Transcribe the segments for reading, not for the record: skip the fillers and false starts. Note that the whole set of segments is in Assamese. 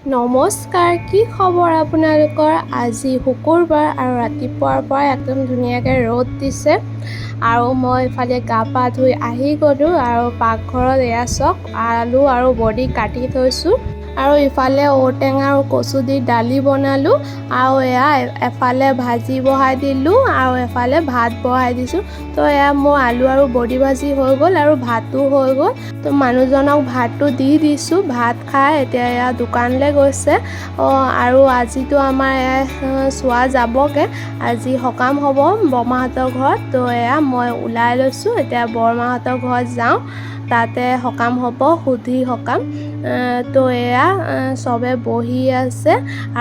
নমস্কাৰ, কি খবৰ আপোনালোকৰ? আজি শুকুৰবাৰ আৰু ৰাতিপুৱাৰ পৰা একদম ধুনীয়াকৈ ৰ'দ দিছে আৰু মই ইফালে গা পা ধুই আহি গ'লোঁ আৰু পাকঘৰত এয়া চব আলু আৰু বডি কাটি থৈছোঁ আৰু ইফালে ঔটেঙা আৰু কচু দি দালি বনালোঁ আৰু এয়া এফালে ভাজি বহাই দিলোঁ আৰু এফালে ভাত বহাই দিছোঁ। তো এয়া মোৰ আলু আৰু বডি ভাজি হৈ গ'ল আৰু ভাতো হৈ গ'ল। তো মানুহজনক ভাতটো দি দিছোঁ, ভাত খাই এতিয়া এয়া দোকানলৈ গৈছে আৰু আজিতো আমাৰ চোৱা যাবগৈ, আজি সকাম হ'ব বৰমাহঁতৰ ঘৰত। তো এয়া মই ওলাই লৈছোঁ, এতিয়া বৰমাহঁতৰ ঘৰত যাওঁ, তাতে সকাম হ'ব, সুধি সকাম। তো এয়া চবে বহি আছে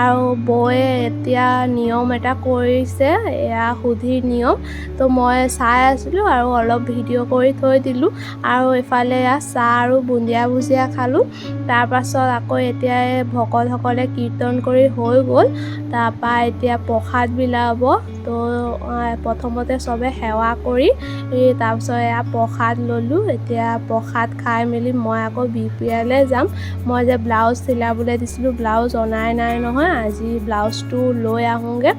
আৰু বৌয়ে এতিয়া নিয়ম এটা কৰিছে, এয়া সুধিৰ নিয়ম। তো মই চাই আছিলোঁ আৰু অলপ ভিডিঅ' কৰি থৈ দিলোঁ আৰু এইফালে এয়া চাহ আৰু বুন্দিয়া ভুজিয়া খালোঁ। তাৰপাছত আকৌ এতিয়া ভকতসকলে কীৰ্তন কৰি হৈ গ'ল, তাৰপৰা এতিয়া প্ৰসাদ বিলাব। তো প্ৰথমতে চবে সেৱা কৰি তাৰপিছত এয়া প্ৰসাদ ল'লোঁ। এতিয়া প্ৰসাদ খাই মেলি মই আকৌ বিহপুৰীয়ালৈ যাম। মই যে ব্লাউজ চিলাবলৈ দিছিলোঁ, ব্লাউজ অনাই নাই নহয়, আজি ব্লাউজটো লৈ আহোঁগৈ।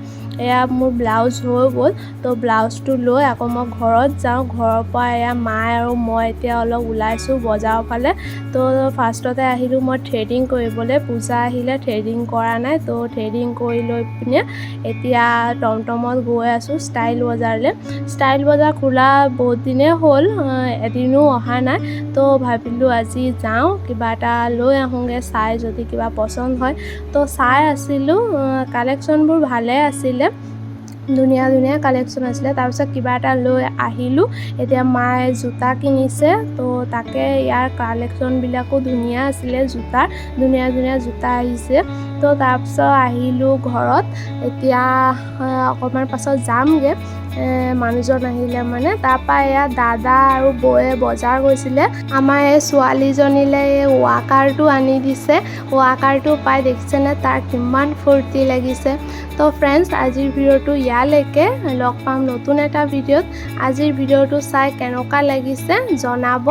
এয়া মোৰ ব্লাউজ হৈ গ'ল, তো ব্লাউজটো লৈ আকৌ মই ঘৰত যাওঁ। ঘৰৰ পৰা এয়া মায়ে আৰু মই এতিয়া অলপ ওলাইছোঁ বজাৰৰ ফালে। তো ফাৰ্ষ্টতে আহিলোঁ মই থ্ৰেডিং কৰিবলৈ, পূজা আহিলে থ্ৰেডিং কৰা নাই, তো থ্ৰেডিং কৰি লৈ পিনে এতিয়া টমটমত গৈ আছোঁ ষ্টাইল বজাৰলৈ। ষ্টাইল বজাৰ খোলা বহুত দিনেই হ'ল, এদিনো অহা নাই। তো ভাবিলোঁ আজি যাওঁ, কিবা এটা লৈ আহোঁগৈ, চাই যদি কিবা পচন্দ হয়। তো চাই আছিলোঁ, কালেকশ্যনবোৰ ভালে আছিলে, ধুনীয়া ধুনীয়া কালেকশ্যন আছিলে। তাৰপিছত কিবা এটা লৈ আহিলোঁ। এতিয়া মায়ে জোতা কিনিছে, তো তাকে ইয়াৰ কালেকশ্যনবিলাকো ধুনীয়া আছিলে, জোতাৰ ধুনীয়া ধুনীয়া জোতা আহিছে। তো তাৰপিছত আহিলোঁ ঘৰত, এতিয়া অকণমান পাছত যামগৈ, মানুহজন আহিলে মানে। তাৰপৰা এয়া দাদা আৰু বৌয়ে বজাৰ গৈছিলে, আমাৰ এই ছোৱালীজনীলৈ এই ৱাকাৰটো আনি দিছে। ৱাকাৰটো পাই দেখিছেনে, তাৰ কিমান ফূৰ্তি লাগিছে। তো ফ্ৰেণ্ডছ, আজিৰ ভিডিঅ'টো ইয়ালৈকে, লগ পাম নতুন এটা ভিডিঅ'ত। আজিৰ ভিডিঅ'টো চাই কেনেকুৱা লাগিছে জনাব।